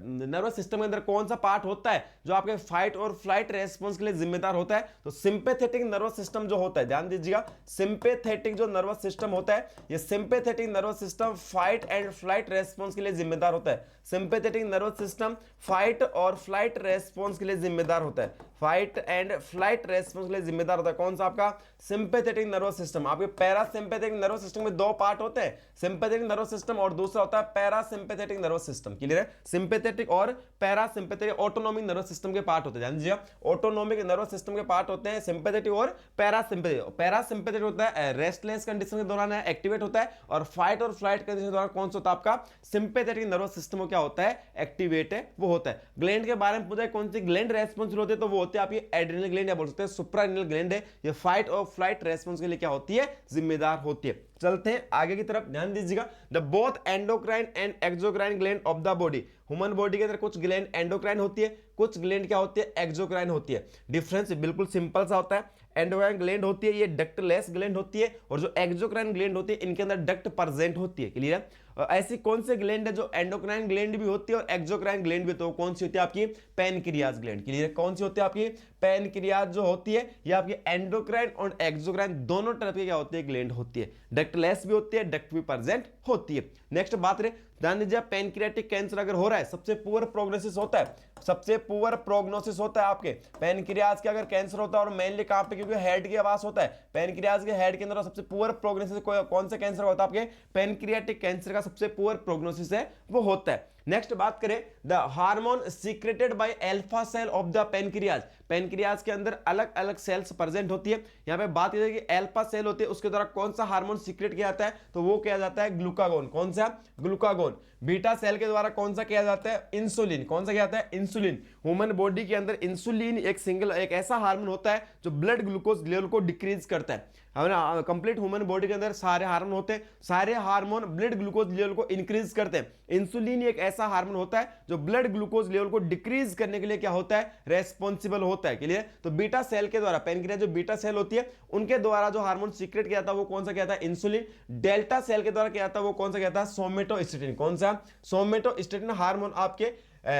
नर्वस सिस्टम के अंदर कौन सा पार्ट होता है जो आपके फाइट और फ्लाइट रेस्पॉन्स के लिए जिम्मेदार होता है, तो सिंपैथेटिक नर्वस सिस्टम जो होता है, ध्यान दीजिएगा सिंपैथेटिक जो नर्वस सिस्टम होता है ये sympathetic nervous system fight and flight response के लिए जिम्मेदार होता है। सिंपैथेटिक नर्वस सिस्टम फाइट और फ्लाइट रेस्पॉन्स के लिए जिम्मेदार होता है। फाइट एंड फ्लाइट रेस्पॉन्स के लिए जिम्मेदार होता है कौन सा आपका सिंपैथेटिक नर्वस सिस्टम। आपके पैरासिम्पैथेटिक नर्वस सिस्टम में दो पार्ट होते हैं, सिंपैथेटिक नर्वस सिस्टम और दूसरा होता है पैरासिम्पैथेटिक नर्वस सिस्टम। क्लियर है, सिंपैथेटिक और पैरासिम्पैथेटिक ऑटोनॉमिक नर्वस सिस्टम के पार्ट होते हैं। ध्यान दीजिए ऑटोनॉमिक नर्वस सिस्टम के पार्ट होते हैं सिंपैथेटिक और पैरासिम्पैथेटिक। पैरासिम्पैथेटिक होता है रेस्टलेस कंडीशन के दौरान एक्टिवेट होता है और फाइट और फ्लाइट कंडीशन के दौरान कौन सा होता है आपका सिंपैथेटिक नर्वस सिस्टम क्या होता है एक्टिवेट है वो होता है। ग्लैंड के बारे में पूछा है कौन सी ग्लैंड रेस्पॉन्सिबल होती है, तो वो होती है आपकी एड्रिनल ग्लैंड या बोल सकते हैं सुप्राएड्रिनल ग्लैंड है। ये फाइट और फ्लाइट रेस्पॉन्स के लिए क्या होती है जिम्मेदार होती है। चलते हैं आगे की तरफ, ध्यान दीजिएगा the both endocrine and exocrine gland of the body. Human body के अंदर कुछ ग्लैंड एंडोक्राइन होती है, कुछ ग्लैंड क्या होती है एक्सोक्राइन होती है। डिफरेंस बिल्कुल सिंपल सा होता है। एंडोक्राइन ग्लैंड होती है ये डक्टलेस ग्लैंड होती है और जो एक्सोक्राइन ग्लैंड होती है इनके अंदर डक्ट प्रेजेंट होती है। क्लियर है, ऐसी कौन से ग्लैंड है जो एंडोक्राइन ग्लैंड भी होती है और एक्सोक्राइन ग्लैंड भी, तो कौन सी होती है आपकी पैनक्रियाज ग्लैंड। क्लियर है, कौन सी होती है आपकी पैनक्रियाज जो होती है ये आपकी एंडोक्राइन और एक्सोक्राइन दोनों तरह की क्या होती है ग्लैंड होती है। डक्टलेस भी होती है, डक्ट भी प्रेजेंट होती है। नेक्स्ट बात रहे, ध्यान दीजिए पैनक्रियाटिक कैंसर अगर हो रहा है सबसे पुअर प्रोग्नोसिस होता है, सबसे पुअर प्रोग्नोसिस होता है आपके पैनक्रियाज के अगर कैंसर होता है और मेनली कहां पे, क्योंकि हेड के आवास होता है पैनक्रियाज के हेड के अंदर, सबसे पुअर प्रोग्नोसिस कौन सा कैंसर होता है आपके पैनक्रियाटिक कैंसर का सबसे पुअर प्रोग्नोसिस है वो होता है। नेक्स्ट बात करें the hormone secreted by alpha cell of the pancreas. Pancreas के अंदर अलग अलग सेल्स प्रेजेंट होती है। यहां पे बात यह है कि अल्फा सेल होती है उसके द्वारा कौन सा हार्मोन सीक्रेट किया जाता है, तो वो किया जाता है ग्लूकागोन। कौन सा ग्लूकागोन। बीटा सेल के द्वारा कौन सा किया जाता है इंसुलिन। कौन सा किया जाता है इंसुलिन। ह्यूमन बॉडी के अंदर इंसुलिन एक ऐसा हार्मोन होता है जो ब्लड ग्लूकोज लेवल को डिक्रीज करता है। कंप्लीट ह्यूमन बॉडी के अंदर सारे हार्मोन होते हैं, सारे हार्मोन ब्लड ग्लूकोज लेवल को इंक्रीज करते हैं। इंसुलिन एक ऐसा हार्मोन होता है जो ब्लड ग्लूकोज लेवल को डिक्रीज करने के लिए क्या होता है रेस्पॉन्सिबल होता है। क्लियर, तो बीटा सेल के द्वारा पैनक्रियाज जो बीटा सेल होती है उनके द्वारा जो हार्मोन सीक्रेट किया था वो कौन सा किया था इंसुलिन। डेल्टा सेल के द्वारा किया था वो कौन सा किया था सोमेटोस्टेटिन। कौन सा सोमेटोस्टेटिन हार्मोन आपके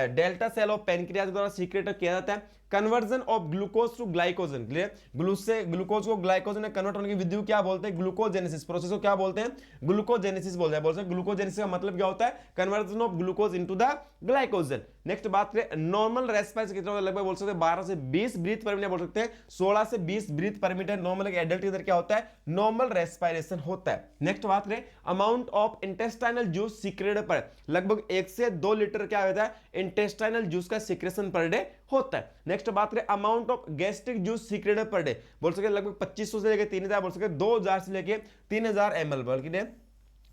डेल्टा सेल ऑफ पैनक्रियाज द्वारा सीक्रेट किया जाता है। Conversion of glucose to glycogen. Clear, glucose को ग्लाइकोजन में कन्वर्ट होने की विधि क्या बोलते हैं ग्लूकोजेनेसिस प्रोसेस को क्या बोलते हैं ग्लूकोजेनेसिस बोलते हैं। ग्लूकोजेनेसिस का मतलब क्या होता है conversion of glucose into the glycogen. Next बात करें नॉर्मल रेस्पिरेशन कितना लगभग बोल सकते हैं 12 से 20 ब्रीथ पर मिनट बोल सकते हैं 16 से 20 ब्रीथ पर मिनट नॉर्मल एडल्ट के अंदर क्या होता है नॉर्मल रेस्पिरेशन होता है। नेक्स्ट बात करें amount of intestinal juice secreted पर, लगभग 1 से 2 लीटर क्या होता है इंटेस्टाइनल जूस का सीक्रेशन पर डे होता है। नेक्स्ट बात करें amount of gastric juice secreted per day, बोल सकते लगभग 2500 से लेकर 3000, बोल सकते 2000 से लेकर 3000 ml, बल्कि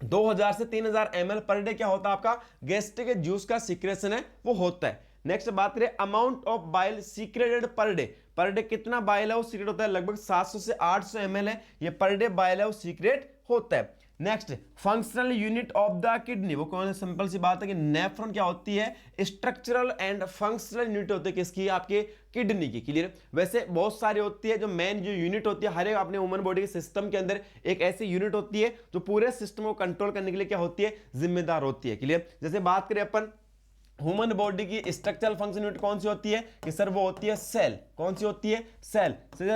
2000 से 3000 ml पर डे क्या होता है आपका गैस्ट्रिक जूस का सीक्रेशन है वो होता है। नेक्स्ट बात करें amount of bile secreted per day कितना बाइल है वो सीक्रेट होता है लगभग 700 से 800 ml है ये पर डे बाइल है वो सीक्रेट होता है। Next functional unit of the kidney, वो कौन है सिंपल सी बात है कि नेफ्रॉन क्या होती है स्ट्रक्चरल एंड फंक्शनल यूनिट होती है किसकी आपके किडनी की। क्लियर, वैसे बहुत सारी होती है जो मेन जो यूनिट होती है हर एक अपने ह्यूमन बॉडी के सिस्टम के अंदर एक ऐसी यूनिट होती है जो पूरे सिस्टम को कंट्रोल करने के लिए क्या होती है जिम्मेदार होती है। क्लियर, जैसे बात करें अपन ह्यूमन बॉडी की स्ट्रक्चरल फंक्शन यूनिट कौन सी होती है कि सर वो होती है सेल। कौन सी होती है सेल।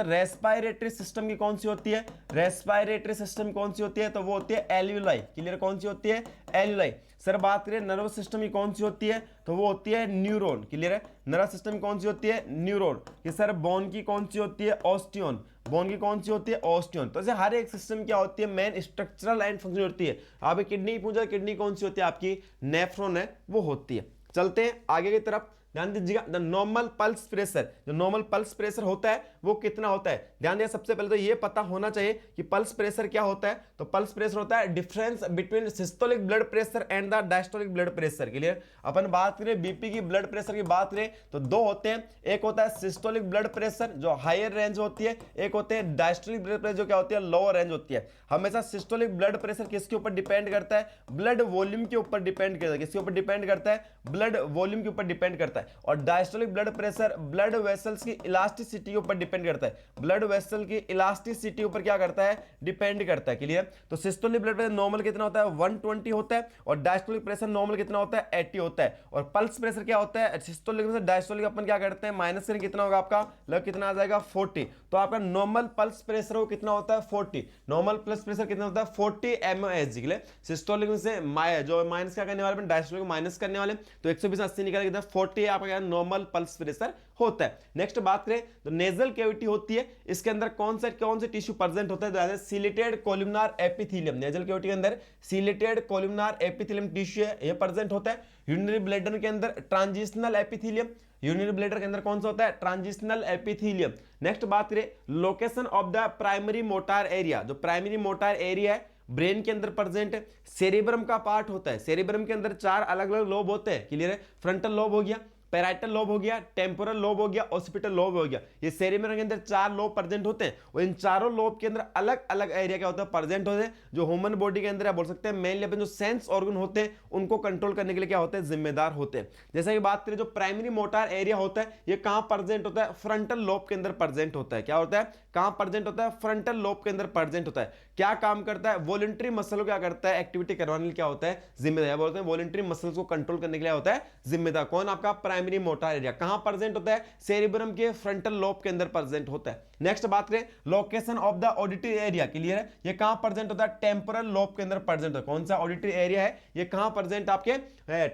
रेस्पिरेटरी सिस्टम की कौन सी होती है रेस्पिरेटरी सिस्टम कौन सी होती है तो वो होती है एल्यूलाई। क्लियर, कौन सी होती है एल्यूलाई। सर बात करें नर्वस सिस्टम की कौन सी होती है तो वो होती है न्यूरॉन। क्लियर है, नर्वस सिस्टम की कौन सी होती है न्यूरॉन। कि सर बोन की कौन सी होती है ऑस्टियन, बोन की कौन सी होती है ऑस्टियन। तो ऐसे हर एक सिस्टम क्या होती है मेन स्ट्रक्चरल एंड फंक्शन होती है। आप किडनी पूछा किडनी कौन सी होती है आपकी नेफ्रॉन है वो होती है। चलते हैं आगे की तरफ, ध्यान दीजिएगा, द नॉर्मल पल्स प्रेशर, जो नॉर्मल पल्स प्रेशर होता है वो कितना होता है। ध्यान दिया, सबसे पहले तो ये पता होना चाहिए कि पल्स प्रेशर क्या होता है। तो पल्स प्रेशर होता है difference between systolic blood pressure and the diastolic blood pressure. Clear. अपन बात करें बीपी की, ब्लड प्रेशर की बात करें तो दो होते हैं, एक होता है सिस्टोलिक ब्लड प्रेशर जो हायर रेंज होती है, एक होते हैं डायस्टोलिक ब्लड प्रेशर जो क्या होती है लोअर रेंज होती है। हमेशा सिस्टोलिक ब्लड प्रेशर किसके ऊपर डिपेंड करता है, ब्लड वॉल्यूम के ऊपर डिपेंड करता है। किसके ऊपर डिपेंड करता है, ब्लड वॉल्यूम के ऊपर डिपेंड करता है। और diastolic blood pressure blood vessels की इलास्टिसिटी के ऊपर डिपेंड करता है, ब्लड वेसल की इलास्टिसिटी ऊपर क्या करता है, डिपेंड करता है। क्लियर। तो सिस्टोलिक ब्लड प्रेशर नॉर्मल कितना होता है 120 होता है, और डायस्टोलिक प्रेशर नॉर्मल कितना होता है 80 होता है। और पल्स प्रेशर क्या होता है, सिस्टोलिक से डायस्टोलिक अपन क्या करते हैं माइनस करें, कितना होगा आपका, मतलब कितना आ जाएगा 40। तो आपका नॉर्मल पल्स प्रेशर वो कितना होता है 40, नॉर्मल पल्स प्रेशर कितना होता है 40 mAs। सिस्टोलिक में से जो माइनस क्या करने वाले, डायस्टोलिक माइनस करने वाले, तो 120 80 निकाले कितना 40 आपका नॉर्मल पल्स प्रेशर होता है। नेक्स्ट बात करें तो नेजल कैविटी होती है, इसके अंदर कौन से टिश्यू प्रेजेंट होता है, तो chelated columnar epithelium. Nasal cavity के अंदर सिलेटेड कोलुमनार एपिथेलियम टिश्यू है, ये प्रेजेंट होता है। यूरिनरी ब्लैडर के अंदर ट्रांजिशनल एपिथेलियम, यूरिनरी ब्लैडर के अंदर कौन सा होता है, ट्रांजिशनल एपिथेलियम। नेक्स्ट बात करें location of the primary motor area, जो प्राइमरी मोटार एरिया है ब्रेन के अंदर प्रेजेंट है, सेरिब्रम का पार्ट होता है। सेरिब्रम के अंदर 4 अलग अलग लोब होते हैं। क्लियर है। फ्रंटल लोब हो गया, पैराइटल लोब हो गया, टेम्पोरल लोब हो गया, ऑसिपिटल लोब हो गया। ये सेरिब्रम के अंदर 4 लोब प्रेजेंट होते हैं, और इन चारों लोब के अंदर अलग अलग एरिया क्या होता है प्रेजेंट होते हैं, जो ह्यूमन बॉडी के अंदर बोल सकते हैं मेनली अपन जो सेंस ऑर्गन होते हैं उनको कंट्रोल करने के लिए क्या होते हैं, जिम्मेदार होते हैं। जैसे कि बात करें जो प्राइमरी मोटार एरिया होता है ये कहां प्रेजेंट होता है, फ्रंटल लोब के अंदर प्रेजेंट होता है। क्या होता है, कहां प्रेजेंट होता है, फ्रंटल लोब के अंदर प्रेजेंट होता है। क्या काम करता है, वॉलंटरी मसल को क्या करता है, एक्टिविटी करवाने के लिए क्या होता है, जिम्मेदार। बोलते हैं वॉलंटरी मसल्स को कंट्रोल करने के लिए होता है जिम्मेदार। कौन, आपका प्राइमरी मोटार एरिया। कहां प्रेजेंट होता है, सेरिब्रम के फ्रंटल लोब के अंदर प्रेजेंट होता है। नेक्स्ट बात करें location of the auditory area. Clear है। ये कहां प्रेजेंट होता है, टेम्पोरल लोब के अंदर प्रेजेंट होता है। कौन सा ऑडिटरी एरिया है, ये कहां प्रेजेंट आपके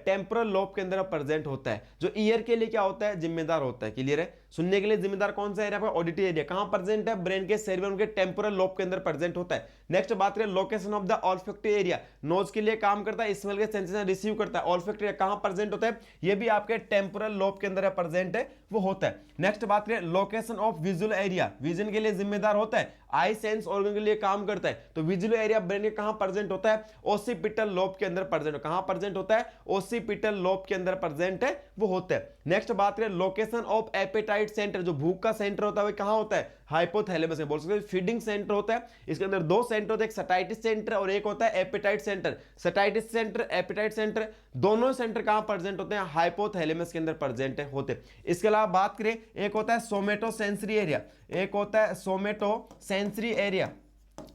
टेम्पोरल लोब के अंदर प्रेजेंट होता है, जो ईयर के लिए क्या होता है, जिम्मेदार होता है। क्लियर है। सुनने के लिए जिम्मेदार कौन सा एरिया, आपका ऑडिटरी एरिया। कहां प्रेजेंट है, ब्रेन के सेरिब्रम के टेम्पोरल लोब के अंदर प्रेजेंट होता है। नेक्स्ट बात करें location of the olfactory area, nose के लिए काम करता है, स्मेल के सेंसेशन रिसीव करता है। ऑल्फैक्टरी एरिया कहां प्रेजेंट होता है, ये भी आपके टेम्पोरल लोब के अंदर प्रेजेंट है, वो होता है। नेक्स्ट बात करें location of visual area, vision के लिए जिम्मेदार होता है, आई सेंस ऑर्गन के लिए काम करता है। तो विजुअल एरिया ब्रेन के कहां प्रेजेंट होता है, ओसिपिटल लोब के अंदर प्रेजेंट। कहां प्रेजेंट होता है, ओसिपिटल लोब के अंदर प्रेजेंट है, वो होता है। नेक्स्ट बात करें लोकेशन ऑफ एपेटाइट सेंटर, जो भूख का सेंटर होता है वो कहां होता है, हाइपोथैलेमस में। बोल सकते हैं फीडिंग सेंटर होता है। इसके अंदर 2 सेंटर होते हैं, एक सटाइटिस सेंटर और एक होता है appetite centre. Satiety centre, appetite centre, दोनों सेंटर कहां प्रेजेंट होते हैं, हाइपोथैलेमस के अंदर प्रेजेंट होते हैं। इसके अलावा बात करें एक होता है सोमेटो सेंसरी एरिया, एक होता है सोमेटो सेंसरी एरिया,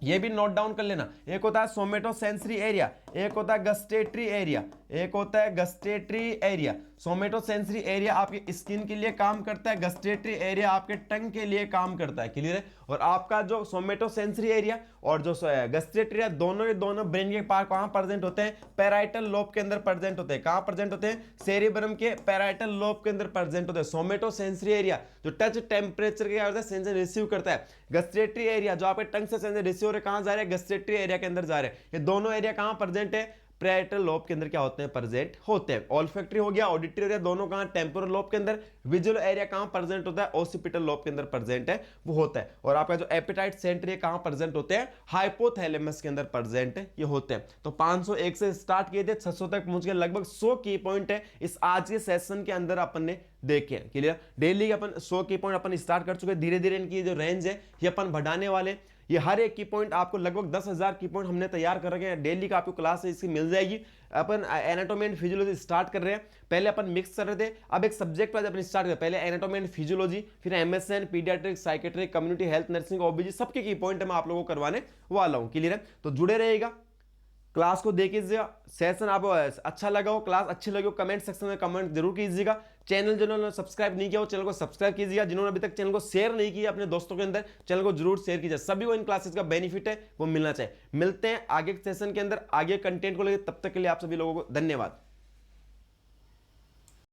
ये भी नोट डाउन कर लेना। एक होता है सोमेटो सेंसरी एरिया, एक होता है गस्टेटरी एरिया, एक होता है gustatory area. Somato sensory area आपकी स्किन के लिए काम करता है, गस्टेटरी एरिया आपके टंग के लिए काम करता है। क्लियर है। और आपका जो सोमेटो सेंसरी एरिया और जो गस्टेटरी एरिया दोनों के दोनों ब्रेन के पास कहां प्रेजेंट होते हैं, पैराइटल लोब के अंदर प्रेजेंट होते हैं। कहां प्रेजेंट होते हैं, सेरिब्रम के पैराइटल लोब के अंदर प्रेजेंट होते हैं। सोमेटो सेंसरी एरिया जो टच टेम्परेचर के सेंसर रिसीव करता है, गस्टेटरी एरिया जो आपके टंग से सेंसर रिसीव हो रहे कहां जा रहे हैं, गस्टेटरी एरिया के अंदर जा रहे हैं। ये दोनों एरिया कहां प्रेजेंट है, पैराइटल लोब के अंदर क्या होते हैं, प्रेजेंट होते हैं। ऑल्फैक्टरी हो गया, ऑडिटरी एरिया दोनों कहां, टेम्पोरल लोब के अंदर। विजुअल एरिया कहां प्रेजेंट होता है, ओसिपिटल लोब के अंदर प्रेजेंट है, वो होता है। और आपका जो एपेटाइट सेंटर है कहां प्रेजेंट होते हैं, हाइपोथैलेमस के अंदर प्रेजेंट है, ये होते हैं। तो 501 से स्टार्ट किए थे, 600 तक पहुंच गए। लगभग 100 की पॉइंट है इस आज के सेशन के अंदर अपन ने देखे। क्लियर। डेली अपन 100 की पॉइंट अपन स्टार्ट कर चुके, धीरे धीरे इनकी जो रेंज है ये अपन बढ़ाने वाले। ये हर एक की पॉइंट आपको लगभग 10,000 की पॉइंट हमने तैयार कर रखे हैं। डेली का आपको क्लास है इसकी मिल जाएगी। अपन एनाटॉमी एंड फिजियोलॉजी स्टार्ट कर रहे हैं, पहले अपन मिक्स कर रहे थे, अब एक सब्जेक्ट वाइज अपन स्टार्ट कर, पहले एनाटॉमी एंड फिजियोलॉजी, फिर MSN, paediatric, psychiatric, community health, nursing, ओबीजी, सबके की पॉइंट मैं आप लोगों को करवाने वाला हूं। क्लियर है। तो जुड़े रहेगा, क्लास को देखिएगा। सेशन आपको अच्छा लगा हो, क्लास अच्छी लगी हो, कमेंट सेक्शन में कमेंट जरूर कीजिएगा। चैनल जिन्होंने सब्सक्राइब नहीं किया हो चैनल को सब्सक्राइब कीजिएगा। जिन्होंने अभी तक चैनल को शेयर नहीं किया अपने दोस्तों के अंदर, चैनल को जरूर शेयर कीजिए। सभी को इन क्लासेस का बेनिफिट है वो मिलना चाहिए। मिलते हैं आगे के सेशन के अंदर आगे कंटेंट को लेकर, तब तक के लिए आप सभी लोगों को धन्यवाद।